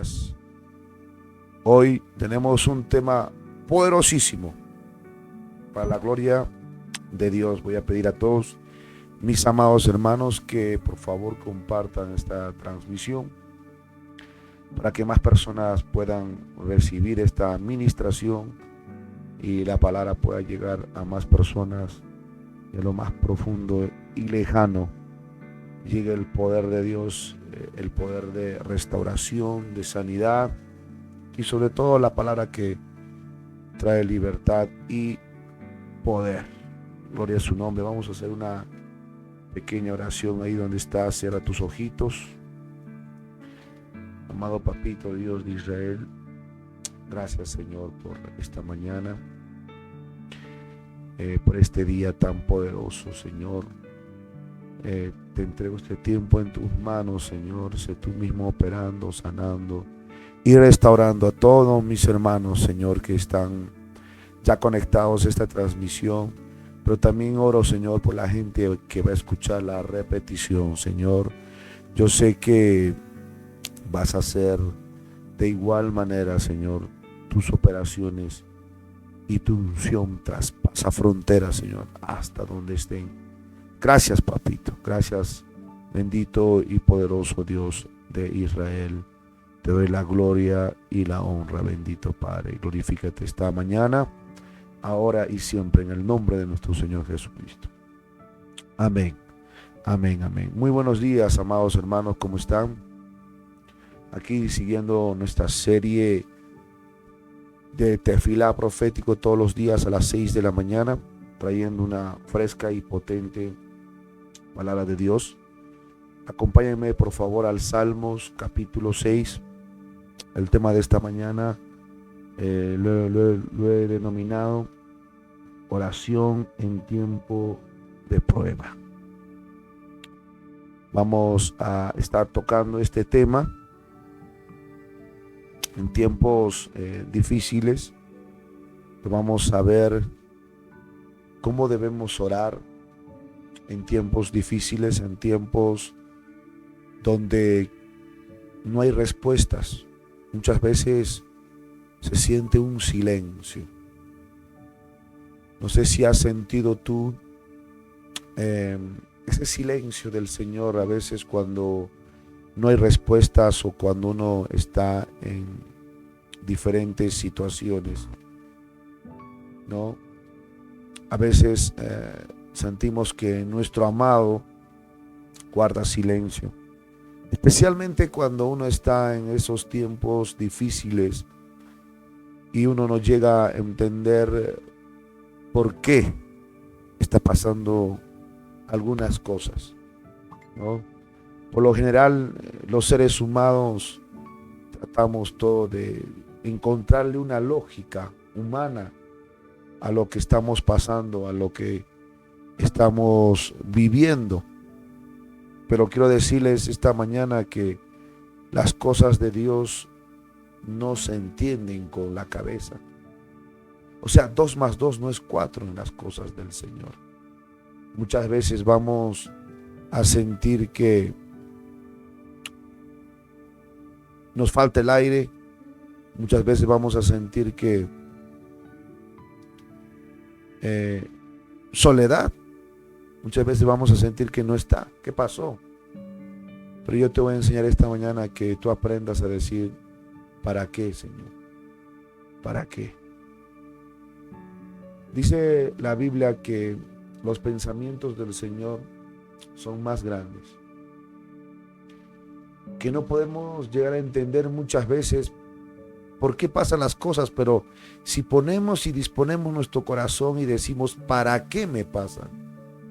días. Hoy tenemos un tema poderosísimo para la gloria de Dios. Voy a pedir a todos mis amados hermanos que por favor compartan esta transmisión para que más personas puedan recibir esta administración y la palabra pueda llegar a más personas de lo más profundo y lejano. Llegue el poder de Dios, el poder de restauración, de sanidad y sobre todo la palabra que trae libertad y poder. Gloria a su nombre. Vamos a hacer una pequeña oración ahí donde estás. Cierra tus ojitos. Amado Papito Dios de Israel, gracias Señor por esta mañana, por este día tan poderoso, Señor. Te entrego este tiempo en tus manos, Señor. Sé tú mismo operando, sanando y restaurando a todos mis hermanos, Señor, que están ya conectados a esta transmisión. Pero también oro, Señor, por la gente que va a escuchar la repetición, Señor. Yo sé que vas a hacer de igual manera, Señor, tus operaciones y tu unción traspasa fronteras, Señor, hasta donde estén. Gracias, Papito. Gracias, bendito y poderoso Dios de Israel. Te doy la gloria y la honra, bendito Padre. Glorifícate esta mañana, ahora y siempre, en el nombre de nuestro Señor Jesucristo. Amén. Amén, amén. Muy buenos días, amados hermanos, ¿cómo están? Aquí siguiendo nuestra serie de tefilá profético todos los días a las 6 de la mañana, trayendo una fresca y potente palabra de Dios. Acompáñenme por favor al Salmos capítulo 6. El tema de esta mañana lo he denominado oración en tiempo de prueba. Vamos a estar tocando este tema en tiempos difíciles. Vamos a ver cómo debemos orar en tiempos difíciles, en tiempos donde no hay respuestas. Muchas veces se siente un silencio. No sé si has sentido tú ese silencio del Señor a veces cuando no hay respuestas o cuando uno está en diferentes situaciones, ¿no? A veces sentimos que nuestro amado guarda silencio, especialmente cuando uno está en esos tiempos difíciles y uno no llega a entender por qué está pasando algunas cosas, ¿no? Por lo general, los seres humanos tratamos todo de encontrarle una lógica humana a lo que estamos pasando, a lo que estamos viviendo. Pero quiero decirles esta mañana que las cosas de Dios no se entienden con la cabeza. O sea, 2 más 2 no es 4 en las cosas del Señor. Muchas veces vamos a sentir que nos falta el aire. Muchas veces vamos a sentir que soledad. Muchas veces vamos a sentir que no está. ¿Qué pasó? Pero yo te voy a enseñar esta mañana que tú aprendas a decir, ¿para qué, Señor? ¿Para qué? Dice la Biblia que los pensamientos del Señor son más grandes, que no podemos llegar a entender muchas veces por qué pasan las cosas, pero si ponemos y disponemos nuestro corazón y decimos, ¿para qué me pasan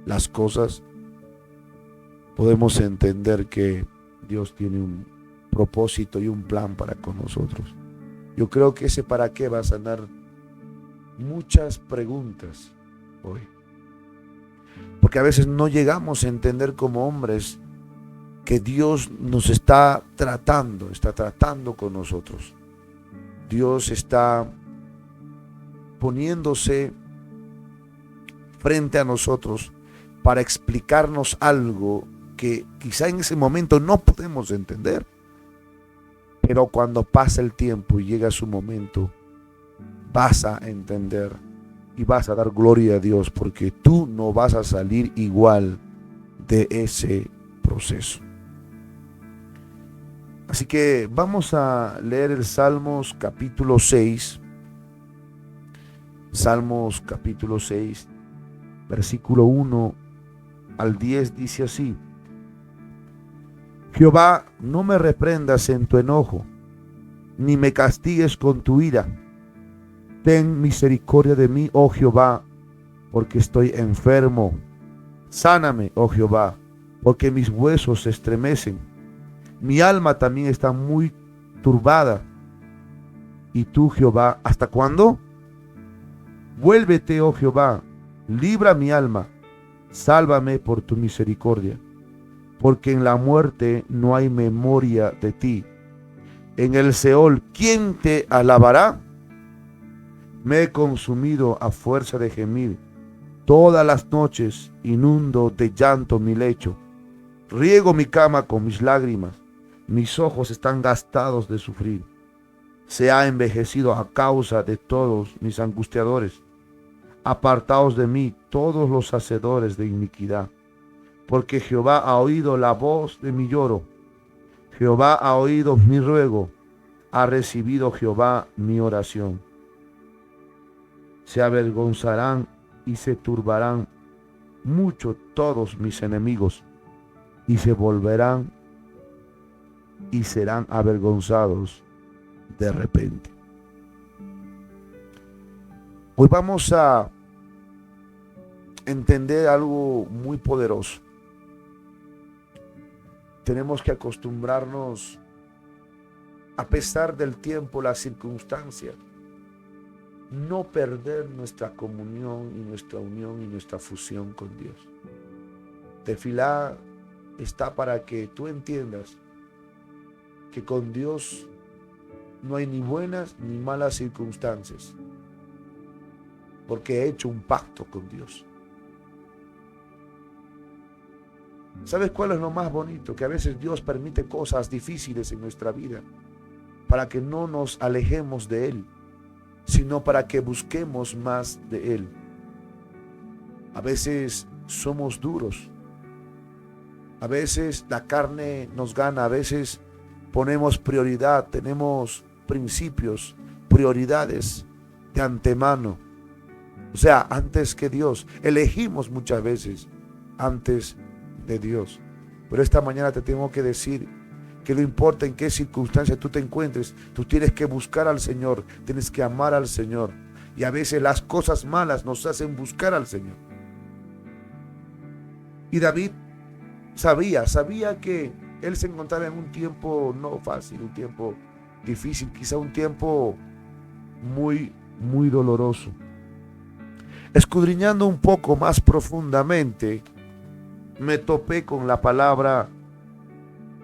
las cosas? Podemos entender que Dios tiene un propósito y un plan para con nosotros. Yo creo que ese para qué va a sanar muchas preguntas hoy, porque a veces no llegamos a entender como hombres que Dios nos está tratando con nosotros. Dios está poniéndose frente a nosotros para explicarnos algo que quizá en ese momento no podemos entender, Pero cuando pasa el tiempo y llega su momento, vas a entender y vas a dar gloria a Dios, porque tú no vas a salir igual de ese proceso. Así que vamos a leer el Salmos capítulo 6. Salmos capítulo 6, versículo 1 al 10 dice así: Jehová, no me reprendas en tu enojo, ni me castigues con tu ira. Ten misericordia de mí, oh Jehová, porque estoy enfermo. Sáname, oh Jehová, porque mis huesos se estremecen. Mi alma también está muy turbada. ¿Y tú, Jehová, hasta cuándo? Vuélvete, oh Jehová, libra mi alma, sálvame por tu misericordia, porque en la muerte no hay memoria de ti. En el Seol, ¿quién te alabará? Me he consumido a fuerza de gemir. Todas las noches inundo de llanto mi lecho. Riego mi cama con mis lágrimas. Mis ojos están gastados de sufrir. Se ha envejecido a causa de todos mis angustiadores. Apartaos de mí todos los hacedores de iniquidad, porque Jehová ha oído la voz de mi lloro. Jehová ha oído mi ruego. Ha recibido Jehová mi oración. Se avergonzarán y se turbarán mucho todos mis enemigos, y se volverán y serán avergonzados de repente. Hoy vamos a entender algo muy poderoso. Tenemos que acostumbrarnos, a pesar del tiempo, la circunstancia, no perder nuestra comunión y nuestra unión y nuestra fusión con Dios. Tefilá está para que tú entiendas que con Dios no hay ni buenas ni malas circunstancias, porque he hecho un pacto con Dios. ¿Sabes cuál es lo más bonito? Que a veces Dios permite cosas difíciles en nuestra vida para que no nos alejemos de Él, sino para que busquemos más de Él. A veces somos duros, a veces la carne nos gana, a veces ponemos prioridad, tenemos principios, prioridades de antemano. O sea, antes que Dios, elegimos muchas veces antes de Dios. Pero esta mañana te tengo que decir que no importa en qué circunstancia tú te encuentres, tú tienes que buscar al Señor, tienes que amar al Señor. Y a veces las cosas malas nos hacen buscar al Señor. Y David sabía que él se encontraba en un tiempo no fácil, un tiempo difícil, quizá un tiempo muy, muy doloroso. Escudriñando un poco más profundamente, me topé con la palabra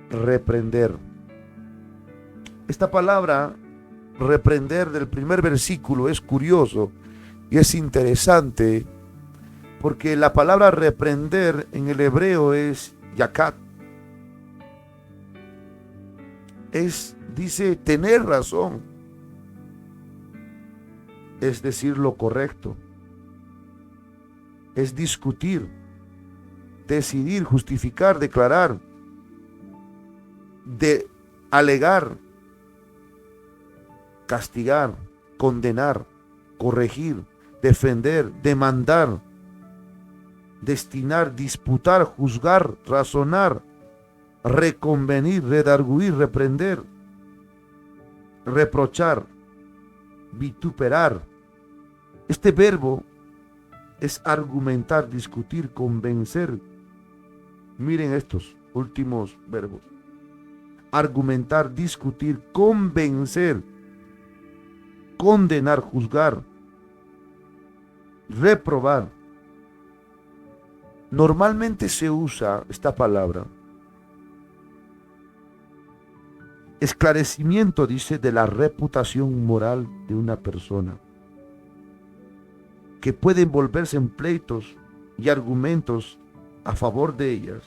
reprender. Esta palabra reprender del primer versículo es curioso y es interesante, porque la palabra reprender en el hebreo es yakat. Dice tener razón, es decir lo correcto, es discutir, decidir, justificar, declarar, de alegar, castigar, condenar, corregir, defender, demandar, destinar, disputar, juzgar, razonar, reconvenir, redarguir, reprender, reprochar, vituperar. Este verbo es argumentar, discutir, convencer. Miren estos últimos verbos: argumentar, discutir, convencer, condenar, juzgar, reprobar. Normalmente se usa esta palabra, esclarecimiento, dice, de la reputación moral de una persona, que puede envolverse en pleitos y argumentos a favor de ellas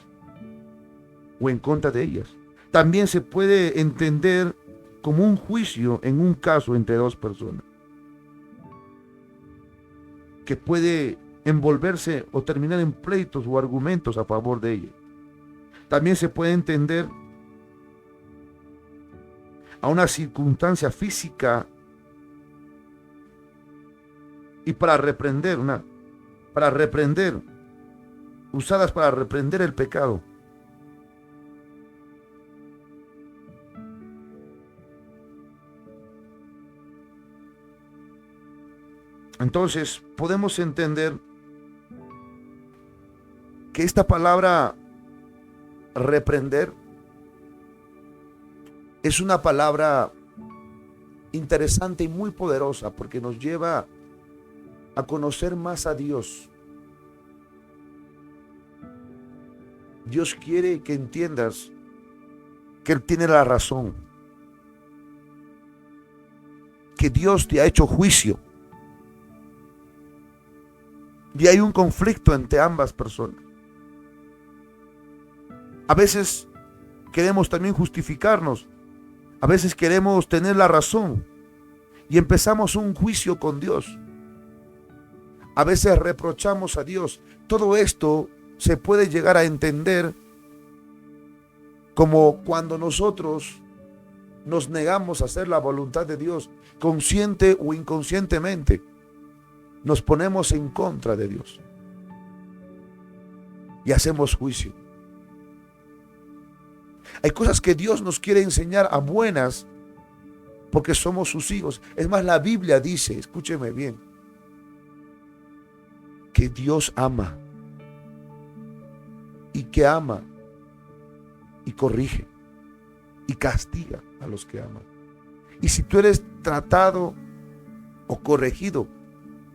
o en contra de ellas. También se puede entender como un juicio en un caso entre dos personas, que puede envolverse o terminar en pleitos o argumentos a favor de ella. También se puede entender a una circunstancia física y usadas para reprender el pecado. Entonces, podemos entender que esta palabra reprender es una palabra interesante y muy poderosa porque nos lleva a conocer más a Dios. Dios quiere que entiendas que Él tiene la razón, que Dios te ha hecho juicio y hay un conflicto entre ambas personas. A veces queremos también justificarnos, a veces queremos tener la razón y empezamos un juicio con Dios. A veces reprochamos a Dios. Todo esto se puede llegar a entender como cuando nosotros nos negamos a hacer la voluntad de Dios, consciente o inconscientemente, nos ponemos en contra de Dios y hacemos juicio. Hay cosas que Dios nos quiere enseñar a buenas porque somos sus hijos. Es más, la Biblia dice, escúcheme bien, que Dios ama y que ama y corrige y castiga a los que aman. Y si tú eres tratado o corregido,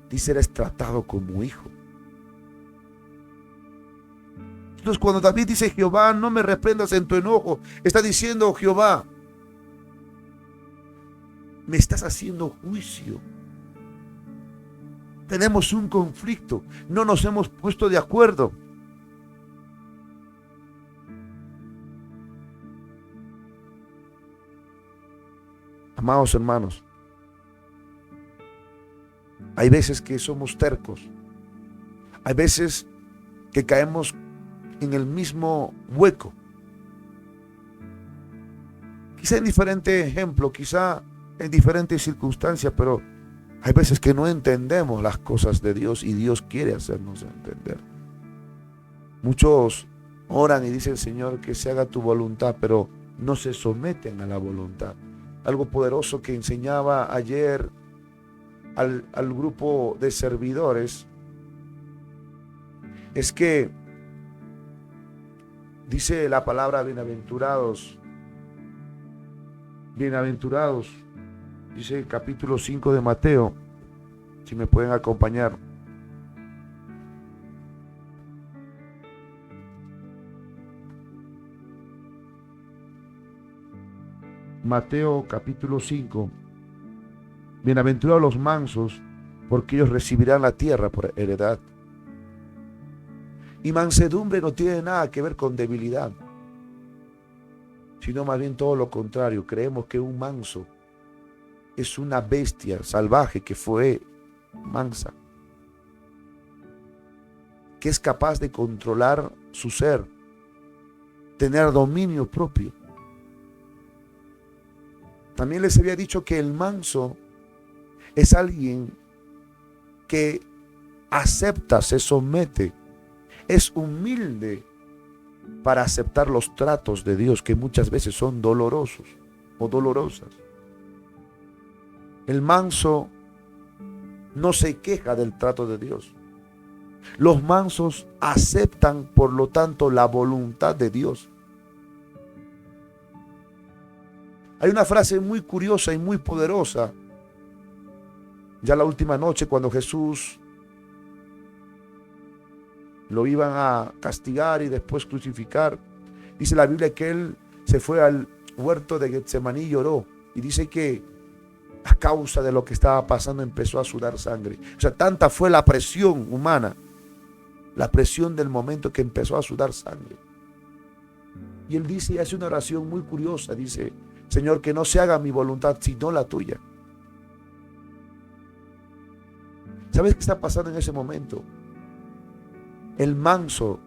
dice, eres tratado como hijo. Entonces, cuando David dice, Jehová, no me reprendas en tu enojo, está diciendo, Jehová, me estás haciendo juicio. Tenemos un conflicto, no nos hemos puesto de acuerdo. Amados hermanos, hay veces que somos tercos, hay veces que caemos en el mismo hueco. Quizá en diferente ejemplo, quizá en diferentes circunstancias, pero hay veces que no entendemos las cosas de Dios y Dios quiere hacernos entender. Muchos oran y dicen, Señor, que se haga tu voluntad, pero no se someten a la voluntad. Algo poderoso que enseñaba ayer al grupo de servidores es que dice la palabra bienaventurados, dice el capítulo 5 de Mateo, si me pueden acompañar. Mateo capítulo 5. Bienaventurados los mansos, porque ellos recibirán la tierra por heredad. Y mansedumbre no tiene nada que ver con debilidad, sino más bien todo lo contrario. Creemos que un manso es una bestia salvaje que fue mansa, que es capaz de controlar su ser, tener dominio propio. También les había dicho que el manso es alguien que acepta, se somete, es humilde para aceptar los tratos de Dios, que muchas veces son dolorosos o dolorosas. El manso no se queja del trato de Dios. Los mansos aceptan, por lo tanto, la voluntad de Dios. Hay una frase muy curiosa y muy poderosa. Ya la última noche, cuando Jesús lo iban a castigar y después crucificar, dice la Biblia que él se fue al huerto de Getsemaní y lloró. Y dice que a causa de lo que estaba pasando empezó a sudar sangre. O sea, tanta fue la presión humana, la presión del momento, que empezó a sudar sangre. Y él dice y hace una oración muy curiosa, dice, Señor, que no se haga mi voluntad, sino la tuya. ¿Sabes qué está pasando en ese momento? El manso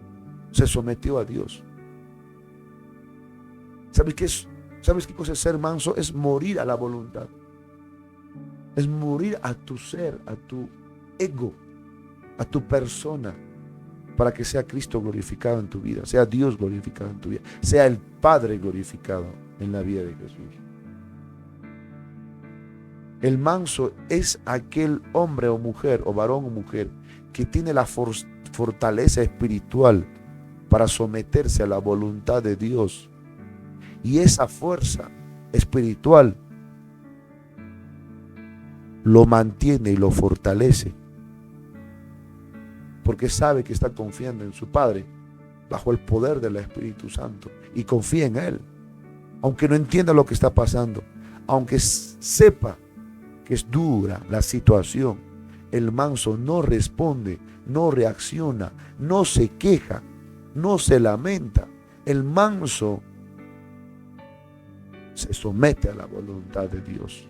se sometió a Dios. ¿Sabes qué es? ¿Sabes qué cosa es ser manso? Es morir a la voluntad. Es morir a tu ser, a tu ego, a tu persona, para que sea Cristo glorificado en tu vida, sea Dios glorificado en tu vida, sea el Padre glorificado en la vida de Jesús. El manso es aquel hombre o mujer, o varón o mujer, que tiene la fortaleza espiritual para someterse a la voluntad de Dios. Y esa fuerza espiritual lo mantiene y lo fortalece, porque sabe que está confiando en su Padre bajo el poder del Espíritu Santo y confía en Él, aunque no entienda lo que está pasando, aunque sepa que es dura la situación. El manso no responde, no reacciona, no se queja, no se lamenta. El manso se somete a la voluntad de Dios.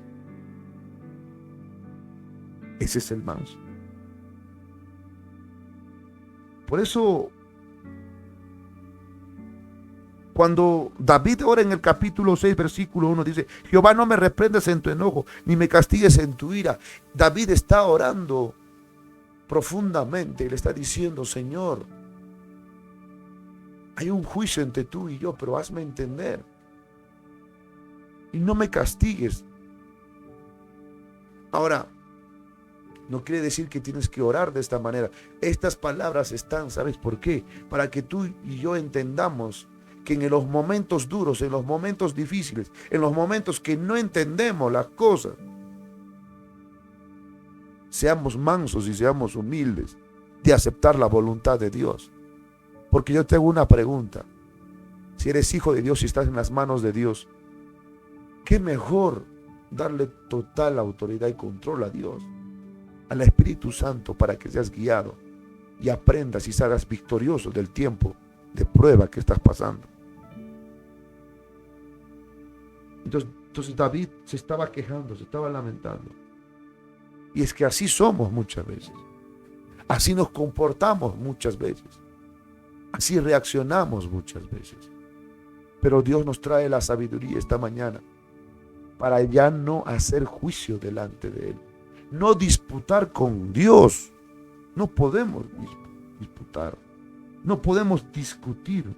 Ese es el manso. Por eso, cuando David ora en el capítulo 6, versículo 1, dice: Jehová, no me reprendas en tu enojo, ni me castigues en tu ira. David está orando profundamente y le está diciendo: Señor, hay un juicio entre tú y yo, pero hazme entender. Y no me castigues. Ahora, no quiere decir que tienes que orar de esta manera. Estas palabras están, ¿sabes por qué? Para que tú y yo entendamos que en los momentos duros, en los momentos difíciles, en los momentos que no entendemos las cosas, seamos mansos y seamos humildes de aceptar la voluntad de Dios. Porque yo te hago una pregunta: si eres hijo de Dios y estás en las manos de Dios, ¿qué mejor darle total autoridad y control a Dios, al Espíritu Santo, para que seas guiado y aprendas y salgas victorioso del tiempo de prueba que estás pasando? Entonces David se estaba quejando, se estaba lamentando. Y es que así somos muchas veces. Así nos comportamos muchas veces. Así reaccionamos muchas veces. Pero Dios nos trae la sabiduría esta mañana para ya no hacer juicio delante de Él. No disputar con Dios. No podemos disputar. No podemos discutir.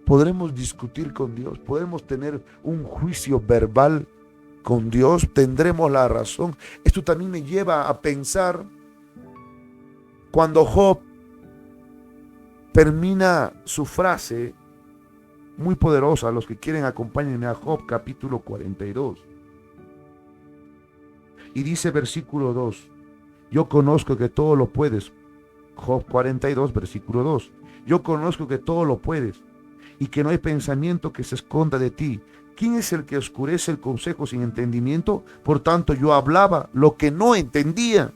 Podremos discutir con Dios. Podemos tener un juicio verbal con Dios. Tendremos la razón. Esto también me lleva a pensar cuando Job termina su frase muy poderosa. Los que quieren, acompáñenme a Job capítulo 42. Y dice versículo 2: yo conozco que todo lo puedes. Job 42, versículo 2. Yo conozco que todo lo puedes y que no hay pensamiento que se esconda de ti. ¿Quién es el que oscurece el consejo sin entendimiento? Por tanto, yo hablaba lo que no entendía,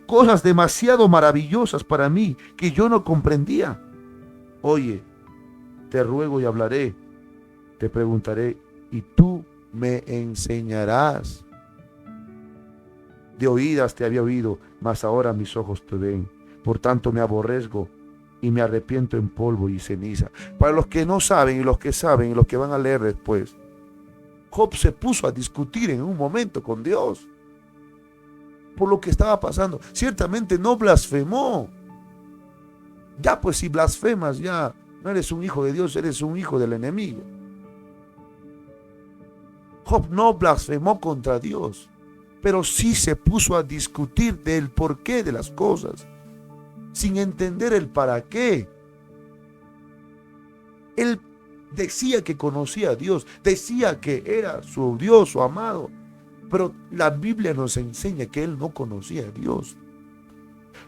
cosas demasiado maravillosas para mí que yo no comprendía. Oye, te ruego y hablaré, te preguntaré y tú me enseñarás. De oídas te había oído, mas ahora mis ojos te ven. Por tanto me aborrezco y me arrepiento en polvo y ceniza. Para los que no saben y los que saben y los que van a leer después, Job se puso a discutir en un momento con Dios por lo que estaba pasando. Ciertamente no blasfemó. Ya pues, si blasfemas, ya no eres un hijo de Dios, eres un hijo del enemigo. Job no blasfemó contra Dios, pero sí se puso a discutir del porqué de las cosas, sin entender el para qué. Él decía que conocía a Dios, decía que era su Dios, su amado, pero la Biblia nos enseña que él no conocía a Dios.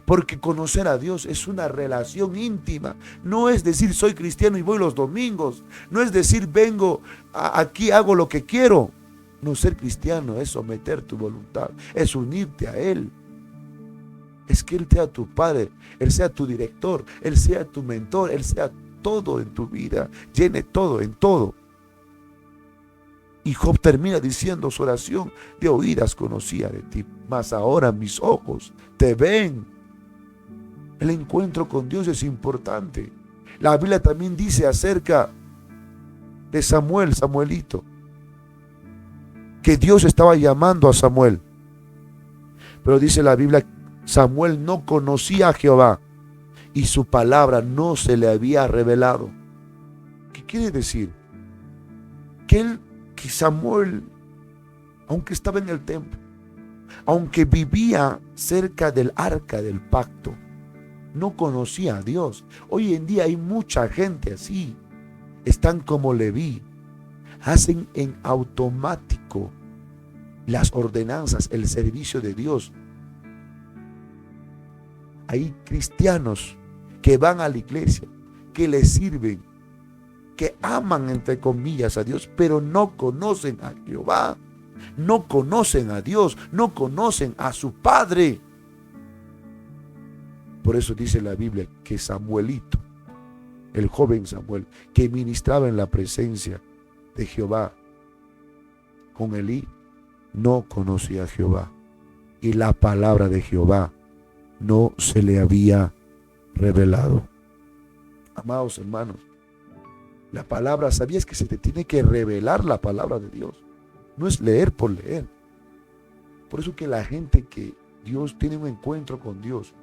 Porque conocer a Dios es una relación íntima. No es decir soy cristiano y voy los domingos. No es decir vengo aquí, hago lo que quiero. No, ser cristiano es someter tu voluntad, es unirte a Él. Es que Él sea tu Padre, Él sea tu director, Él sea tu mentor, Él sea todo en tu vida, llene todo en todo. Y Job termina diciendo su oración: de oídas conocía de ti, mas ahora mis ojos te ven. El encuentro con Dios es importante. La Biblia también dice acerca de Samuel, Samuelito, que Dios estaba llamando a Samuel. Pero dice la Biblia, Samuel no conocía a Jehová y su palabra no se le había revelado. ¿Qué quiere decir? Que Samuel, aunque estaba en el templo, aunque vivía cerca del arca del pacto, no conocía a Dios. Hoy en día hay mucha gente así. Están como Leví, hacen en automático las ordenanzas, el servicio de Dios. Hay cristianos que van a la iglesia, que le sirven, que aman entre comillas a Dios, pero no conocen a Jehová, no conocen a Dios, no conocen a su Padre. Por eso dice la Biblia que Samuelito, el joven Samuel, que ministraba en la presencia de Jehová con Elí, no conocía a Jehová, y la palabra de Jehová no se le había revelado. Amados hermanos, la palabra, ¿sabías que se te tiene que revelar la palabra de Dios? No es leer por leer. Por eso que la gente que Dios tiene un encuentro con Dios,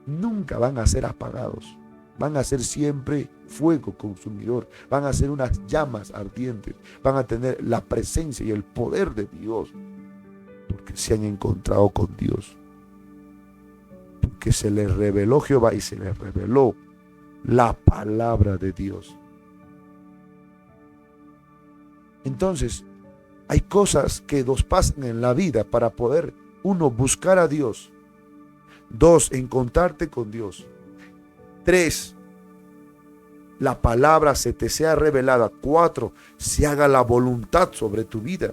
nunca van a ser apagados. Van a ser siempre fuego consumidor. Van a ser unas llamas ardientes. Van a tener la presencia y el poder de Dios. Porque se han encontrado con Dios. Porque se les reveló Jehová y se les reveló la palabra de Dios. Entonces, hay cosas que nos pasan en la vida para poder, uno, buscar a Dios. 2, encontrarte con Dios. 3, la palabra se te sea revelada. 4, se haga la voluntad sobre tu vida.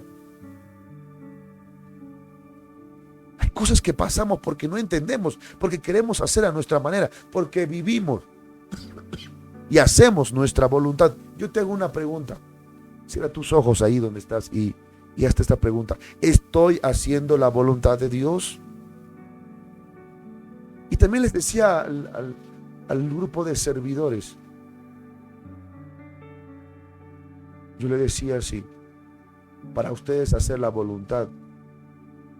Hay cosas que pasamos porque no entendemos, porque queremos hacer a nuestra manera, porque vivimos y hacemos nuestra voluntad. Yo te hago una pregunta. Cierra tus ojos ahí donde estás y hazte esta pregunta. ¿Estoy haciendo la voluntad de Dios? Y también les decía al grupo de servidores, yo le decía así: para ustedes hacer la voluntad,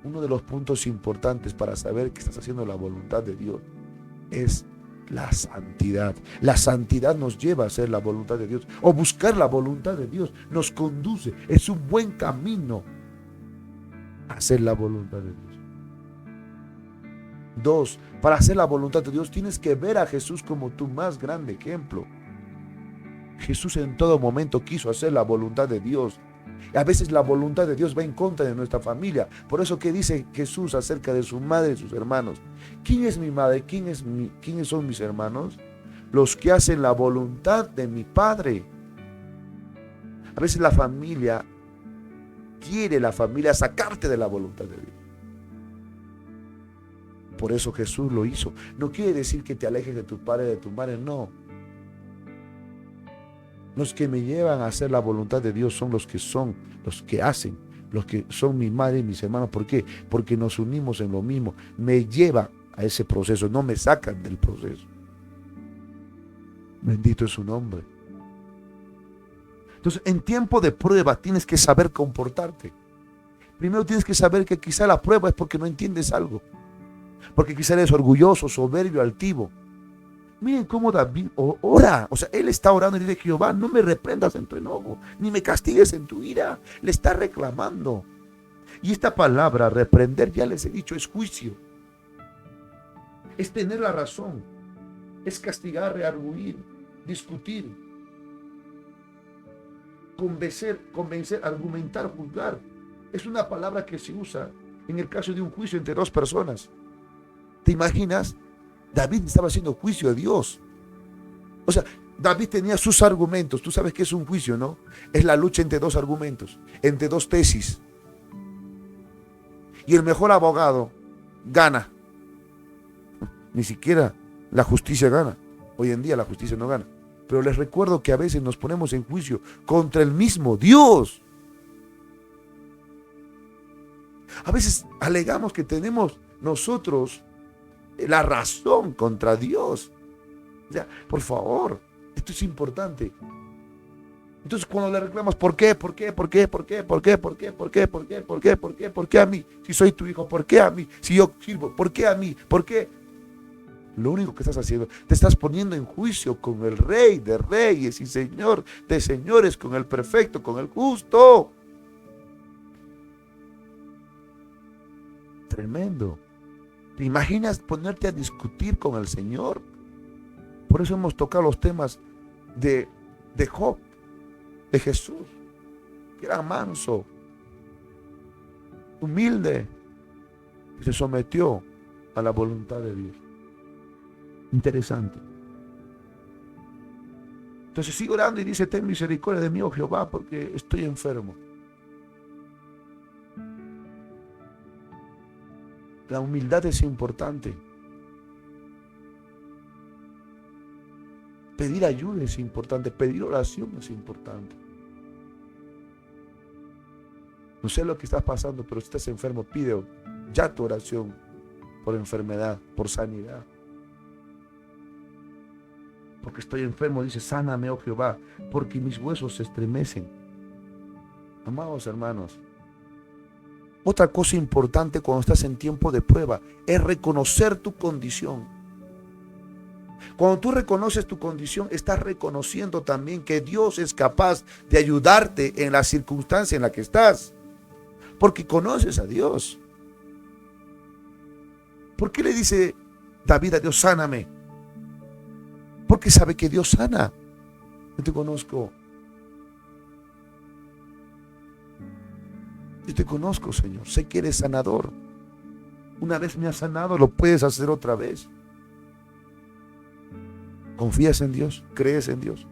uno de los puntos importantes para saber que estás haciendo la voluntad de Dios es la santidad. La santidad nos lleva a hacer la voluntad de Dios, o buscar la voluntad de Dios nos conduce, es un buen camino a hacer la voluntad de Dios. 2, para hacer la voluntad de Dios tienes que ver a Jesús como tu más grande ejemplo. Jesús en todo momento quiso hacer la voluntad de Dios. A veces la voluntad de Dios va en contra de nuestra familia. Por eso que dice Jesús acerca de su madre y sus hermanos: ¿quién es mi madre? ¿Quiénes son mis hermanos? Los que hacen la voluntad de mi Padre. A veces la familia quiere sacarte de la voluntad de Dios. Por eso Jesús lo hizo. No quiere decir que te alejes de tu padre y de tu madre, no. Los que me llevan a hacer la voluntad de Dios son los que hacen, los que son mi madre y mis hermanos. ¿Por qué? Porque nos unimos en lo mismo. Me llevan a ese proceso, no me sacan del proceso. Bendito es su nombre. Entonces, en tiempo de prueba tienes que saber comportarte. Primero tienes que saber que quizá la prueba es porque no entiendes algo. Porque quizá eres orgulloso, soberbio, altivo. Miren cómo David ora. O sea, él está orando y dice: Jehová, no me reprendas en tu enojo, ni me castigues en tu ira. Le está reclamando. Y esta palabra, reprender, ya les he dicho, es juicio. Es tener la razón. Es castigar, reargüir, discutir, convencer, argumentar, juzgar. Es una palabra que se usa en el caso de un juicio entre dos personas. ¿Te imaginas? David estaba haciendo juicio a Dios. O sea, David tenía sus argumentos. Tú sabes que es un juicio, ¿no? Es la lucha entre dos argumentos, entre dos tesis. Y el mejor abogado gana. Ni siquiera la justicia gana. Hoy en día la justicia no gana. Pero les recuerdo que a veces nos ponemos en juicio contra el mismo Dios. A veces alegamos que tenemos nosotros la razón contra Dios. O sea, por favor, esto es importante. Entonces cuando le reclamas, ¿por qué? ¿Por qué? ¿Por qué? ¿Por qué? ¿Por qué? ¿Por qué? ¿Por qué? ¿Por qué? ¿Por qué? ¿Por qué? ¿Por qué a mí? Si soy tu hijo, ¿por qué a mí? Si yo sirvo, ¿por qué a mí? ¿Por qué? Lo único que estás haciendo, te estás poniendo en juicio con el Rey de Reyes y Señor de Señores, con el perfecto, con el justo. Tremendo. ¿Te imaginas ponerte a discutir con el Señor? Por eso hemos tocado los temas de Job, de Jesús, que era manso, humilde, y se sometió a la voluntad de Dios. Interesante. Entonces sigue orando y dice: ten misericordia de mí, oh Jehová, porque estoy enfermo. La humildad es importante. Pedir ayuda es importante. Pedir oración es importante. No sé lo que estás pasando, pero si estás enfermo, pide ya tu oración por enfermedad, por sanidad. Porque estoy enfermo, dice: sáname, oh Jehová, porque mis huesos se estremecen. Amados hermanos, otra cosa importante cuando estás en tiempo de prueba es reconocer tu condición. Cuando tú reconoces tu condición, estás reconociendo también que Dios es capaz de ayudarte en la circunstancia en la que estás. Porque conoces a Dios. ¿Por qué le dice David a Dios: sáname? Porque sabe que Dios sana. Yo te conozco. Yo te conozco, Señor. Sé que eres sanador. Una vez me has sanado, lo puedes hacer otra vez. ¿Confías en Dios? ¿Crees en Dios?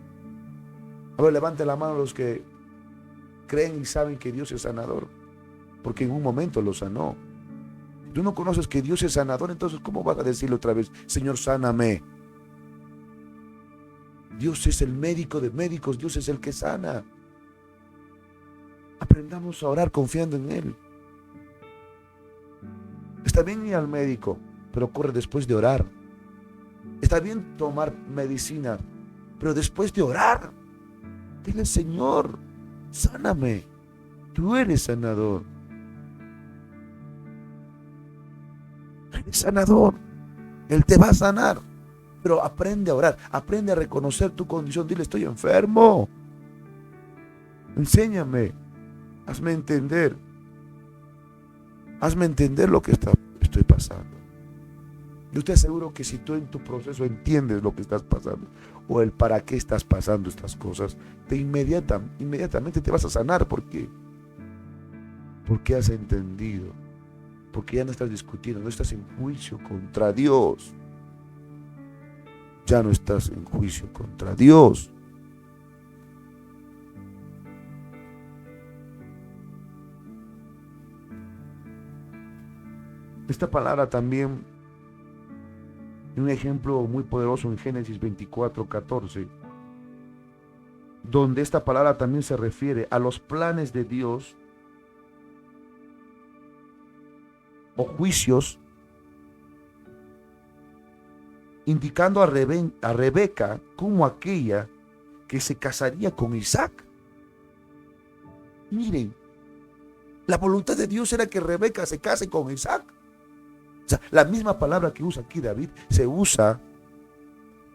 A ver, levante la mano los que creen y saben que Dios es sanador. Porque en un momento lo sanó. Si tú no conoces que Dios es sanador, entonces ¿cómo vas a decirle otra vez: Señor, sáname? Dios es el médico de médicos. Dios es el que sana. Aprendamos a orar confiando en Él. Está bien ir al médico, pero corre después de orar. Está bien tomar medicina, pero después de orar, dile: Señor, sáname. Tú eres sanador. Eres sanador. Él te va a sanar. Pero aprende a orar, aprende a reconocer tu condición. Dile: estoy enfermo. Enséñame. Hazme entender. Hazme entender lo que estoy pasando. Yo te aseguro que si tú en tu proceso entiendes lo que estás pasando o el para qué estás pasando estas cosas, inmediatamente te vas a sanar. ¿Por qué? Porque has entendido. Porque ya no estás discutiendo, no estás en juicio contra Dios. Ya no estás en juicio contra Dios. Esta palabra también, un ejemplo muy poderoso en Génesis 24:14, donde esta palabra también se refiere a los planes de Dios o juicios, indicando a Rebeca como aquella que se casaría con Isaac. Miren, la voluntad de Dios era que Rebeca se case con Isaac. O sea, la misma palabra que usa aquí David se usa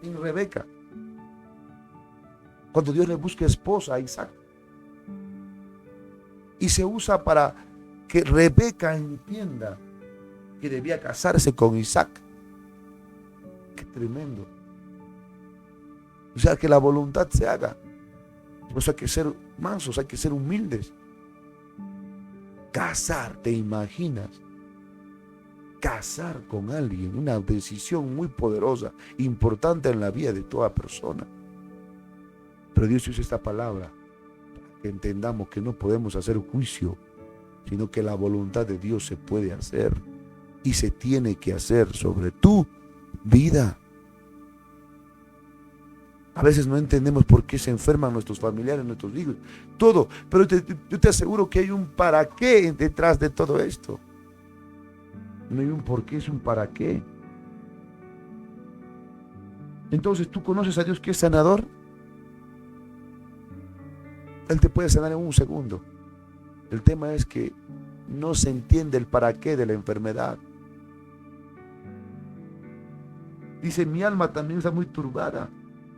en Rebeca, cuando Dios le busca esposa a Isaac. Y se usa para que Rebeca entienda que debía casarse con Isaac. Qué tremendo. O sea, que la voluntad se haga. Por eso hay que ser mansos, hay que ser humildes. Casar, ¿te imaginas? Casar con alguien, una decisión muy poderosa, importante en la vida de toda persona. Pero Dios usa esta palabra para que entendamos que no podemos hacer juicio, sino que la voluntad de Dios se puede hacer y se tiene que hacer sobre tu vida. A veces no entendemos por qué se enferman nuestros familiares, nuestros hijos, todo. Pero yo te aseguro que hay un para qué detrás de todo esto. No hay un por qué, es un para qué. Entonces, ¿tú conoces a Dios que es sanador? Él te puede sanar en un segundo. El tema es que no se entiende el para qué de la enfermedad. Dice, mi alma también está muy turbada.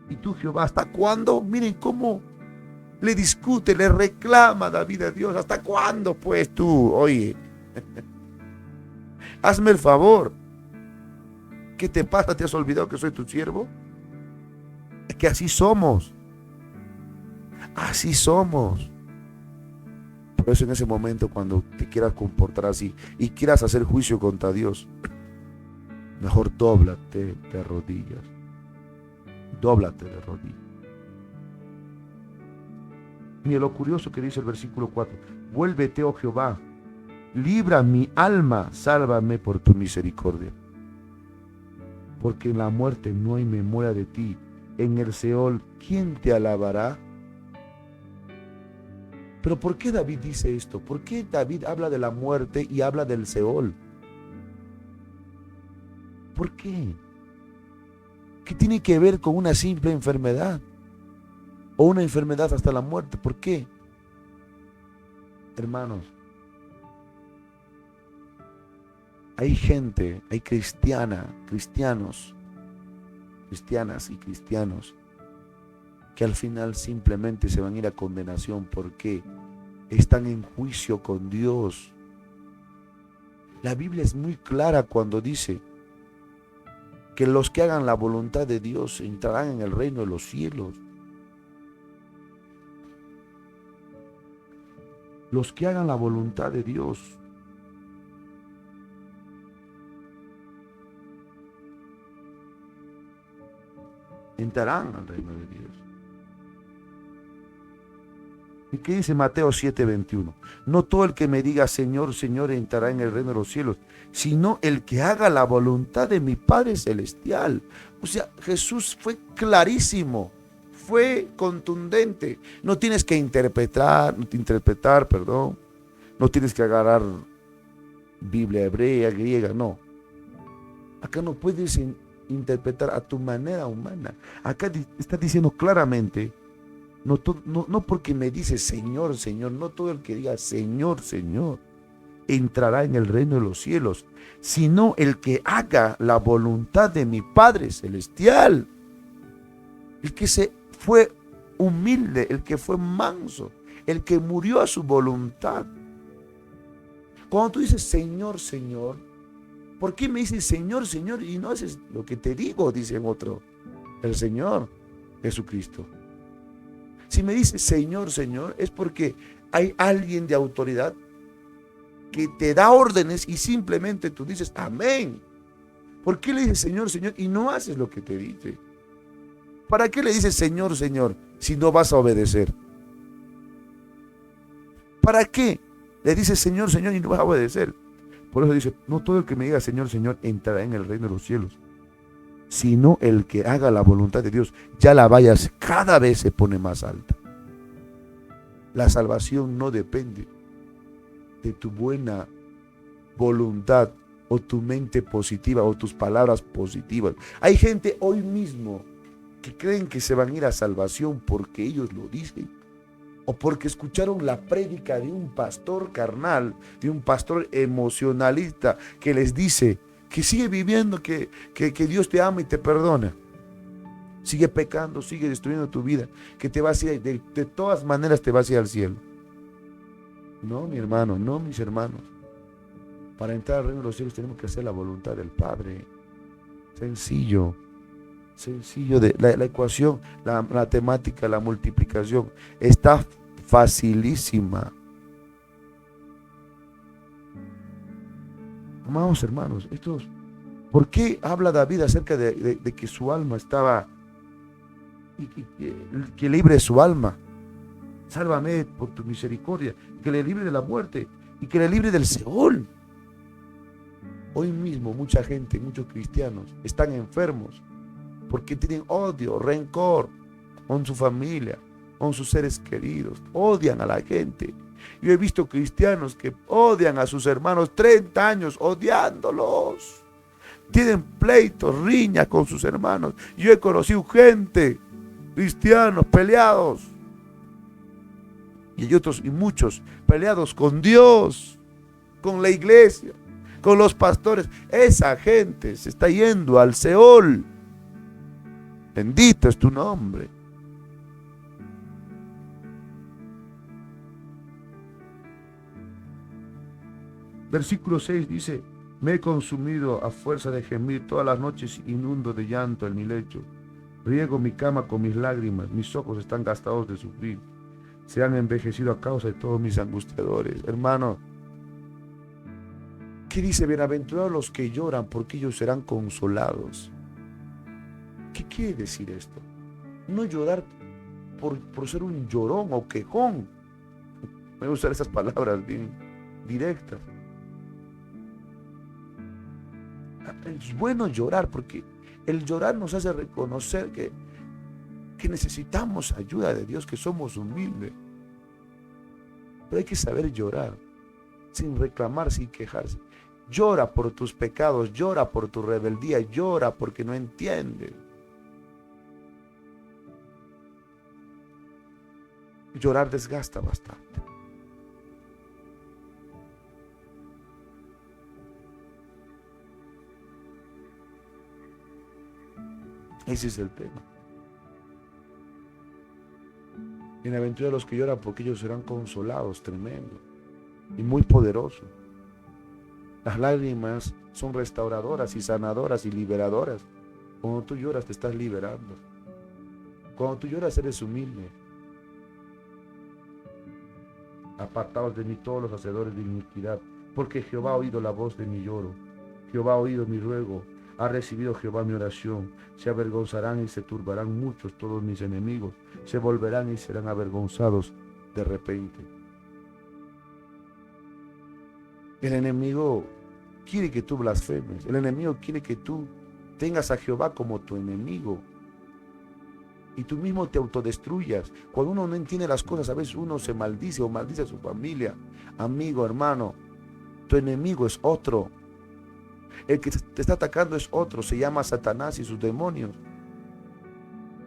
Y tú, Jehová, ¿hasta cuándo? Miren cómo le discute, le reclama David a Dios. ¿Hasta cuándo, pues, tú? Oye, hazme el favor. ¿Qué te pasa? ¿Te has olvidado que soy tu siervo? Es que así somos. Así somos. Por eso en ese momento, cuando te quieras comportar así y quieras hacer juicio contra Dios, mejor dóblate de rodillas. Dóblate de rodillas. Mira lo curioso que dice el versículo 4. Vuélvete, oh Jehová, libra mi alma, sálvame por tu misericordia. Porque en la muerte no hay memoria de ti. En el Seol, ¿quién te alabará? Pero ¿por qué David dice esto? ¿Por qué David habla de la muerte y habla del Seol? ¿Por qué? ¿Qué tiene que ver con una simple enfermedad? O una enfermedad hasta la muerte. ¿Por qué? Hermanos, hay gente, hay cristianas y cristianos que al final simplemente se van a ir a condenación porque están en juicio con Dios. La Biblia es muy clara cuando dice que los que hagan la voluntad de Dios entrarán en el reino de los cielos. Los que hagan la voluntad de Dios entrarán al reino de Dios. ¿Y qué dice Mateo 7:21? No todo el que me diga Señor, Señor entrará en el reino de los cielos, sino el que haga la voluntad de mi Padre Celestial. O sea, Jesús fue clarísimo, fue contundente. No tienes que interpretar, no tienes que agarrar Biblia hebrea, griega, no. Acá no puedes interpretar a tu manera humana. Acá está diciendo claramente, no porque me dice Señor, Señor, no todo el que diga Señor, Señor entrará en el reino de los cielos, sino el que haga la voluntad de mi Padre Celestial, el que se fue humilde, el que fue manso, el que murió a su voluntad. Cuando tú dices Señor, Señor, ¿por qué me dices Señor, Señor y no haces lo que te digo? Dicen otro, el Señor Jesucristo. Si me dices Señor, Señor, es porque hay alguien de autoridad que te da órdenes y simplemente tú dices amén. ¿Por qué le dices Señor, Señor y no haces lo que te dice? ¿Para qué le dices Señor, Señor si no vas a obedecer? ¿Para qué le dices Señor, Señor y no vas a obedecer? Por eso dice, no todo el que me diga Señor, Señor entrará en el reino de los cielos, sino el que haga la voluntad de Dios. Ya la vayas cada vez se pone más alta. La salvación no depende de tu buena voluntad o tu mente positiva o tus palabras positivas. Hay gente hoy mismo que creen que se van a ir a salvación porque ellos lo dicen o porque escucharon la prédica de un pastor carnal, de un pastor emocionalista que les dice que sigue viviendo, que Dios te ama y te perdona. Sigue pecando, sigue destruyendo tu vida, que te vas a ir, de todas maneras te vas a ir al cielo. No, mi hermano, no, mis hermanos. Para entrar al reino de los cielos tenemos que hacer la voluntad del Padre. Sencillo. De la ecuación, la temática, la multiplicación está facilísima. Amados hermanos, ¿por qué habla David acerca de que su alma estaba, que libre su alma? Sálvame por tu misericordia, que le libre de la muerte y que le libre del Seol. Hoy mismo mucha gente, muchos cristianos están enfermos porque tienen odio, rencor, con su familia, con sus seres queridos. Odian a la gente. Yo he visto cristianos que odian a sus hermanos 30 años odiándolos. Tienen pleitos, riñas con sus hermanos. Yo he conocido gente, cristianos peleados. Y hay otros y muchos peleados con Dios, con la iglesia, con los pastores. Esa gente se está yendo al Seol. Bendito es tu nombre. Versículo 6 dice: me he consumido a fuerza de gemir, todas las noches inundo de llanto en mi lecho. Riego mi cama con mis lágrimas, mis ojos están gastados de sufrir. Se han envejecido a causa de todos mis angustiadores. Hermano, ¿qué dice? Bienaventurados los que lloran, porque ellos serán consolados. ¿Qué quiere decir esto? No llorar por ser un llorón o quejón. Voy a usar esas palabras bien directas. Es bueno llorar, porque el llorar nos hace reconocer que necesitamos ayuda de Dios, que somos humildes. Pero hay que saber llorar, sin reclamar, sin quejarse. Llora por tus pecados, llora por tu rebeldía, llora porque no entiendes. Llorar desgasta bastante. Ese es el tema. Bienaventurados los que lloran, porque ellos serán consolados. Tremendo y muy poderoso. Las lágrimas son restauradoras y sanadoras y liberadoras. Cuando tú lloras te estás liberando. Cuando tú lloras eres humilde. Apartaos de mí todos los hacedores de iniquidad, porque Jehová ha oído la voz de mi lloro. Jehová ha oído mi ruego. Ha recibido Jehová mi oración. Se avergonzarán y se turbarán muchos todos mis enemigos. Se volverán y serán avergonzados de repente. El enemigo quiere que tú blasfemes. El enemigo quiere que tú tengas a Jehová como tu enemigo. Y tú mismo te autodestruyas. Cuando uno no entiende las cosas, a veces uno se maldice o maldice a su familia. Amigo, hermano, tu enemigo es otro. El que te está atacando es otro. Se llama Satanás y sus demonios.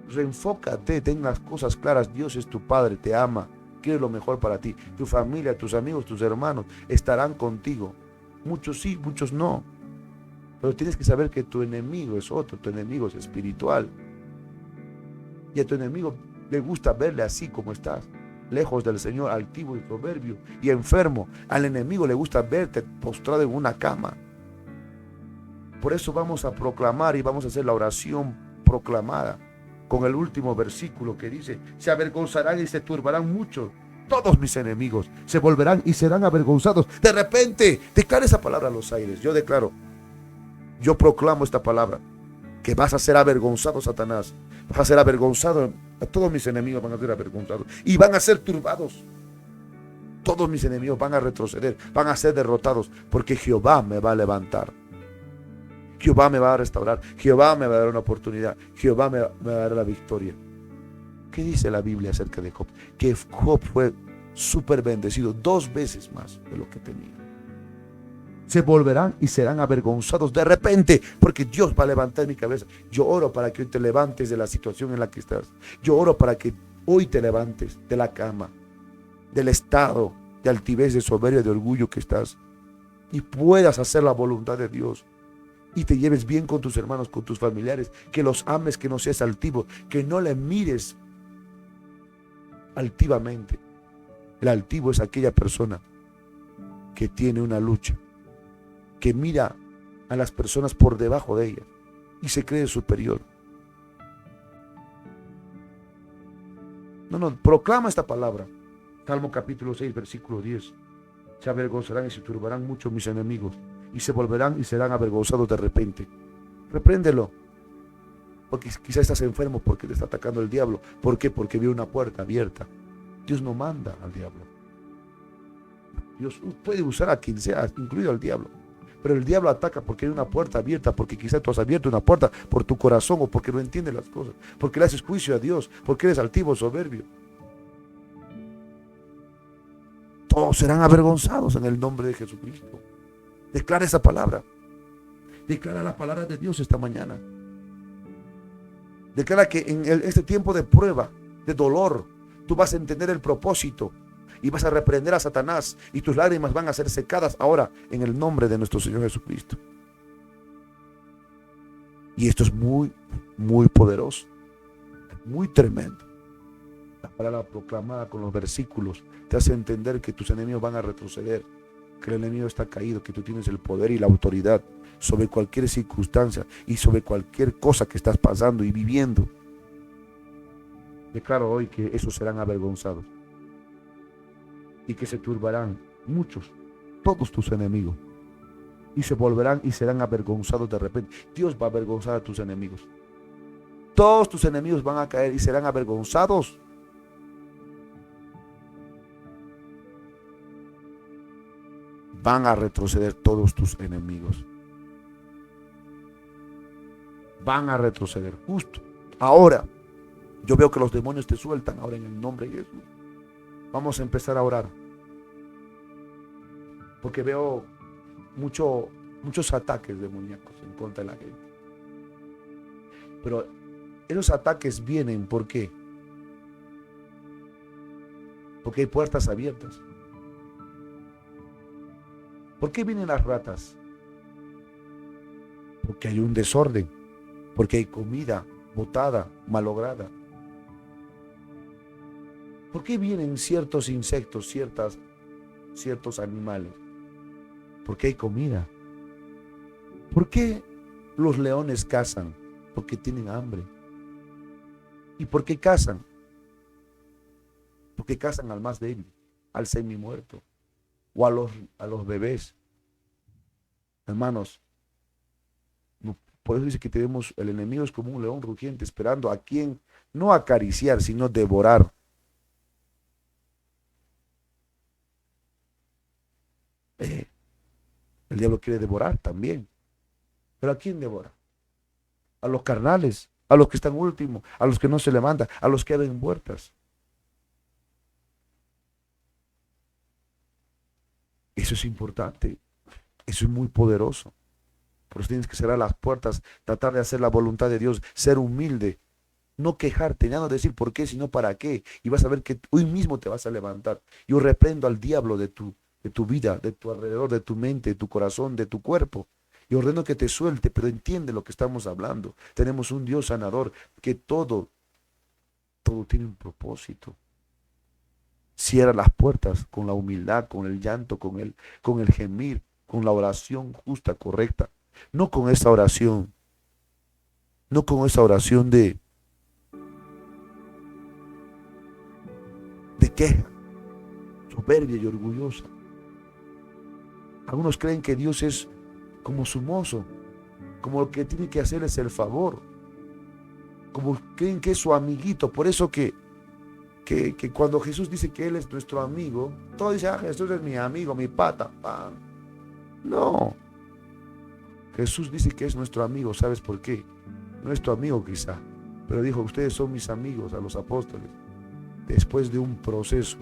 Reenfócate, ten las cosas claras. Dios es tu Padre, te ama, quiere lo mejor para ti. Tu familia, tus amigos, tus hermanos estarán contigo. Muchos sí, muchos no. Pero tienes que saber que tu enemigo es otro. Tu enemigo es espiritual. Y a tu enemigo le gusta verle así como estás, lejos del Señor, altivo y soberbio y enfermo. Al enemigo le gusta verte postrado en una cama. Por eso vamos a proclamar y vamos a hacer la oración proclamada con el último versículo que dice: se avergonzarán y se turbarán muchos todos mis enemigos, se volverán y serán avergonzados. De repente, declara esa palabra a los aires. Yo declaro, yo proclamo esta palabra, que vas a ser avergonzado, Satanás. Vas a ser avergonzado. A todos mis enemigos van a ser avergonzados y van a ser turbados. Todos mis enemigos van a retroceder, van a ser derrotados, porque Jehová me va a levantar. Jehová me va a restaurar. Jehová me va a dar una oportunidad. Jehová me va a dar la victoria. ¿Qué dice la Biblia acerca de Job? Que Job fue súper bendecido 2 veces más de lo que tenía. Se volverán y serán avergonzados de repente, porque Dios va a levantar mi cabeza. Yo oro para que hoy te levantes de la situación en la que estás. Yo oro para que hoy te levantes de la cama, del estado de altivez, de soberbia, de orgullo que estás, y puedas hacer la voluntad de Dios. Y te lleves bien con tus hermanos, con tus familiares, que los ames, que no seas altivo, que no le mires altivamente. El altivo es aquella persona que tiene una lucha, que mira a las personas por debajo de ella y se cree superior. No, proclama esta palabra. Salmo capítulo 6, versículo 10. Se avergonzarán y se turbarán mucho mis enemigos, y se volverán y serán avergonzados de repente. Repréndelo. Porque quizás estás enfermo porque te está atacando el diablo. ¿Por qué? Porque vio una puerta abierta. Dios no manda al diablo. Dios puede usar a quien sea, incluido al diablo. Pero el diablo ataca porque hay una puerta abierta, porque quizás tú has abierto una puerta por tu corazón o porque no entiendes las cosas, porque le haces juicio a Dios, porque eres altivo o soberbio. Todos serán avergonzados en el nombre de Jesucristo. Declara esa palabra. Declara la palabra de Dios esta mañana. Declara que en este tiempo de prueba, de dolor, tú vas a entender el propósito y vas a reprender a Satanás y tus lágrimas van a ser secadas ahora en el nombre de nuestro Señor Jesucristo. Y esto es muy, muy poderoso, muy tremendo. La palabra proclamada con los versículos te hace entender que tus enemigos van a retroceder, que el enemigo está caído, que tú tienes el poder y la autoridad sobre cualquier circunstancia y sobre cualquier cosa que estás pasando y viviendo. Declaro hoy que esos serán avergonzados y que se turbarán muchos, todos tus enemigos, y se volverán y serán avergonzados de repente. Dios va a avergonzar a tus enemigos. Todos tus enemigos van a caer y serán avergonzados. Van a retroceder todos tus enemigos. Van a retroceder justo. Ahora, yo veo que los demonios te sueltan ahora en el nombre de Jesús. Vamos a empezar a orar. Porque veo muchos ataques demoníacos en contra de la gente. Pero esos ataques vienen, ¿por qué? Porque hay puertas abiertas. ¿Por qué vienen las ratas? Porque hay un desorden. Porque hay comida botada, malograda. ¿Por qué vienen ciertos insectos, ciertos animales? Porque hay comida. ¿Por qué los leones cazan? Porque tienen hambre. ¿Y por qué cazan? Porque cazan al más débil, al semimuerto o a los bebés. Hermanos, por eso dice que el enemigo es como un león rugiente esperando a quien no acariciar, sino devorar. El diablo quiere devorar también. ¿Pero a quién devora? A los carnales, a los que están últimos, a los que no se levantan, a los que abren puertas. Eso es importante. Eso es muy poderoso. Por eso tienes que cerrar las puertas, tratar de hacer la voluntad de Dios, ser humilde, no quejarte, ya no decir por qué, sino para qué. Y vas a ver que hoy mismo te vas a levantar. Yo reprendo al diablo de tu vida, de tu alrededor, de tu mente, de tu corazón, de tu cuerpo. Y ordeno que te suelte, pero entiende lo que estamos hablando. Tenemos un Dios sanador, que todo tiene un propósito. Cierra las puertas con la humildad, con el llanto, con el gemir, con la oración justa, correcta. No con esa oración de queja, soberbia y orgullosa. Algunos creen que Dios es como su mozo, como lo que tiene que hacerles el favor, como creen que es su amiguito. Por eso que cuando Jesús dice que Él es nuestro amigo, todos dicen, Jesús es mi amigo, mi pata. No, Jesús dice que es nuestro amigo. ¿Sabes por qué? Nuestro amigo quizá, pero dijo, ustedes son mis amigos, a los apóstoles, después de un proceso.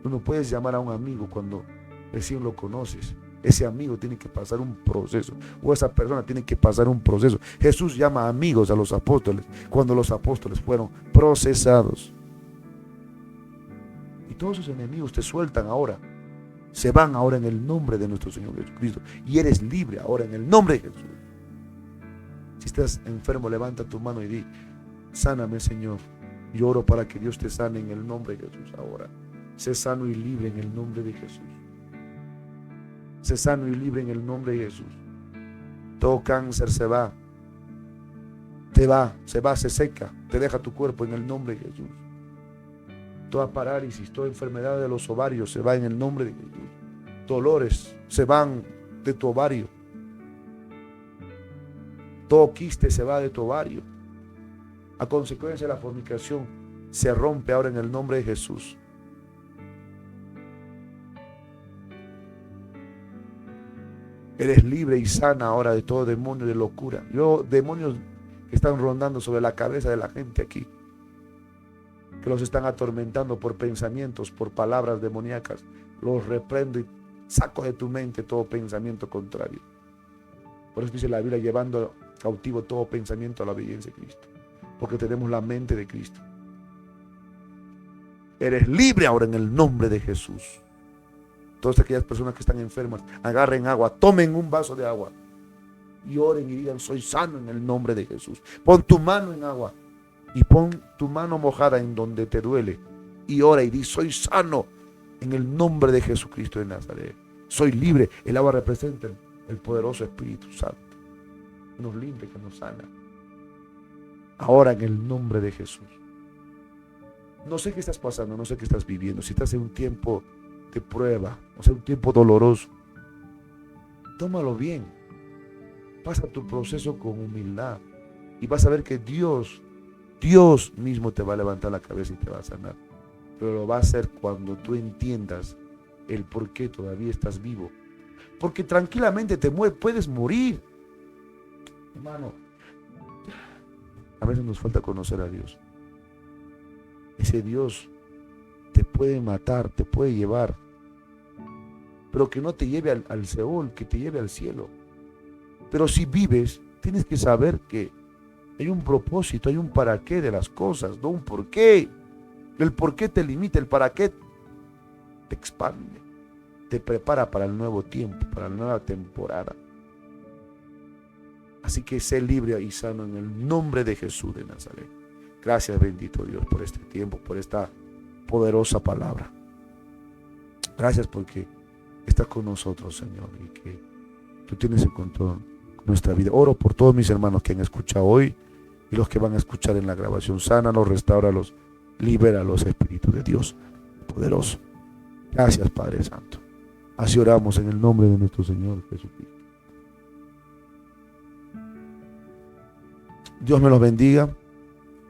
Tú no puedes llamar a un amigo cuando recién lo conoces. Ese amigo tiene que pasar un proceso, o esa persona tiene que pasar un proceso. Jesús llama amigos a los apóstoles cuando los apóstoles fueron procesados. Y todos sus enemigos te sueltan ahora. Se van ahora en el nombre de nuestro Señor Jesucristo. Y eres libre ahora en el nombre de Jesús. Si estás enfermo, levanta tu mano y di, sáname, Señor. Yo oro para que Dios te sane en el nombre de Jesús ahora. Sé sano y libre en el nombre de Jesús. Sé sano y libre en el nombre de Jesús. Todo cáncer se va. Se seca. Te deja tu cuerpo en el nombre de Jesús. Toda parálisis, toda enfermedad de los ovarios se va en el nombre de Jesús. Dolores se van de tu ovario. Todo quiste se va de tu ovario. A consecuencia de la fornicación se rompe ahora en el nombre de Jesús. Eres libre y sana ahora de todo demonio de locura. Demonios que están rondando sobre la cabeza de la gente aquí, que los están atormentando por pensamientos, por palabras demoníacas, los reprendo y saco de tu mente todo pensamiento contrario. Por eso dice la Biblia, llevando cautivo todo pensamiento a la obediencia de Cristo, porque tenemos la mente de Cristo. Eres libre ahora en el nombre de Jesús. Todas aquellas personas que están enfermas, agarren agua, tomen un vaso de agua y oren y digan: soy sano en el nombre de Jesús. Pon tu mano en agua y pon tu mano mojada en donde te duele y ora y di: soy sano en el nombre de Jesucristo de Nazaret. Soy libre. El agua representa el poderoso Espíritu Santo, que nos limpia, que nos sana. Ahora en el nombre de Jesús. No sé qué estás pasando, no sé qué estás viviendo. Si estás en un tiempo de prueba, o sea, un tiempo doloroso, tómalo bien. Pasa tu proceso con humildad y vas a ver que Dios mismo te va a levantar la cabeza y te va a sanar. Pero lo va a hacer cuando tú entiendas el por qué todavía estás vivo. Porque tranquilamente puedes morir. Hermano, a veces nos falta conocer a Dios. Ese Dios te puede matar, te puede llevar, pero que no te lleve al Seol, que te lleve al cielo. Pero si vives, tienes que saber que hay un propósito, hay un para qué de las cosas, no un por qué. El por qué te limita, el para qué te expande, te prepara para el nuevo tiempo, para la nueva temporada. Así que sé libre y sano en el nombre de Jesús de Nazaret. Gracias, bendito Dios, por este tiempo, por esta poderosa palabra. Gracias porque estás con nosotros, Señor, y que tú tienes el control de nuestra vida. Oro por todos mis hermanos que han escuchado hoy y los que van a escuchar en la grabación. Sánalos, restáuralos, libéralos, Espíritu de Dios poderoso. Gracias, Padre Santo. Así oramos en el nombre de nuestro Señor Jesucristo. Dios me los bendiga.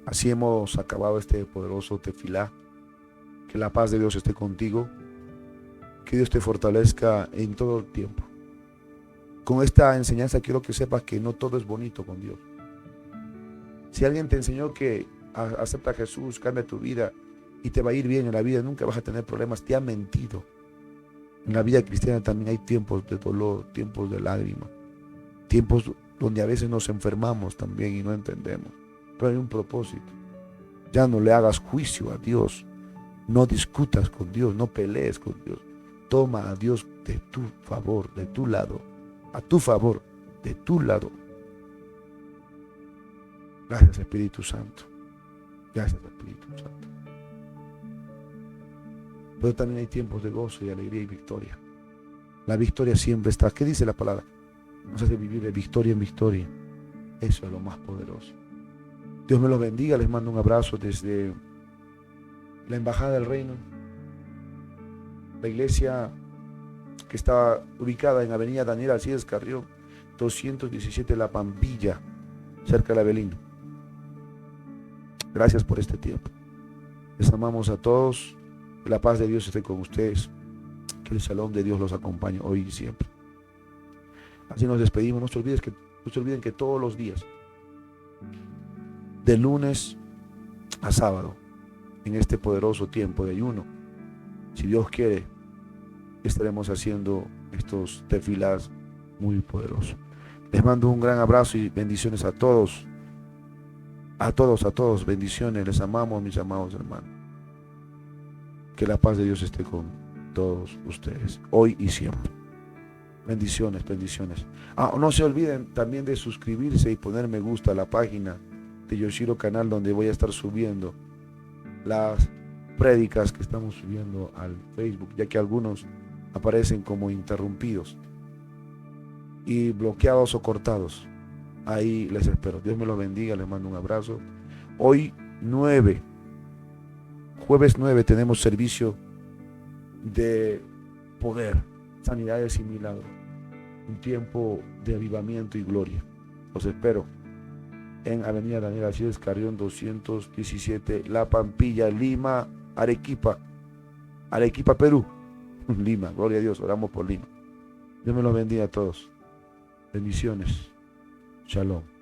Así hemos acabado este poderoso tefilá. Que la paz de Dios esté contigo. Que Dios te fortalezca en todo el tiempo. Con esta enseñanza quiero que sepas que no todo es bonito con Dios. Si alguien te enseñó que acepta a Jesús, cambia tu vida y te va a ir bien en la vida, nunca vas a tener problemas, te ha mentido. En la vida cristiana también hay tiempos de dolor, tiempos de lágrimas, tiempos donde a veces nos enfermamos también y no entendemos. Pero hay un propósito. Ya no le hagas juicio a Dios. No discutas con Dios, no pelees con Dios. Toma a Dios de tu favor, de tu lado. A tu favor, de tu lado. Gracias, Espíritu Santo. Gracias, Espíritu Santo. Pero también hay tiempos de gozo y alegría y victoria. La victoria siempre está. ¿Qué dice la palabra? Nos hace vivir de victoria en victoria. Eso es lo más poderoso. Dios me los bendiga. Les mando un abrazo desde la Embajada del Reino. La iglesia que está ubicada en Avenida Daniel Alcides Carrión, 217 La Pampilla, cerca de Avelino. Gracias por este tiempo. Les amamos a todos. Que la paz de Dios esté con ustedes. Que el shalom de Dios los acompañe hoy y siempre. Así nos despedimos. No se olviden que todos los días, de lunes a sábado, en este poderoso tiempo de ayuno, si Dios quiere, estaremos haciendo estos tefilás muy poderosos. Les mando un gran abrazo y bendiciones a todos. A todos, bendiciones. Les amamos, mis amados hermanos. Que la paz de Dios esté con todos ustedes, hoy y siempre. Bendiciones. No se olviden también de suscribirse y poner me gusta a la página de Yoshiro Canal, donde voy a estar subiendo las prédicas que estamos subiendo al Facebook, ya que algunos aparecen como interrumpidos y bloqueados o cortados. Ahí les espero. Dios me los bendiga, les mando un abrazo. Hoy jueves 9, tenemos servicio de poder, sanidades y milagros. Un tiempo de avivamiento y gloria. Los espero en Avenida Daniel Alcides Carrión 217, La Pampilla, Lima, Arequipa, Perú. Lima, gloria a Dios, oramos por Lima. Dios me los bendiga a todos. Bendiciones. Shalom.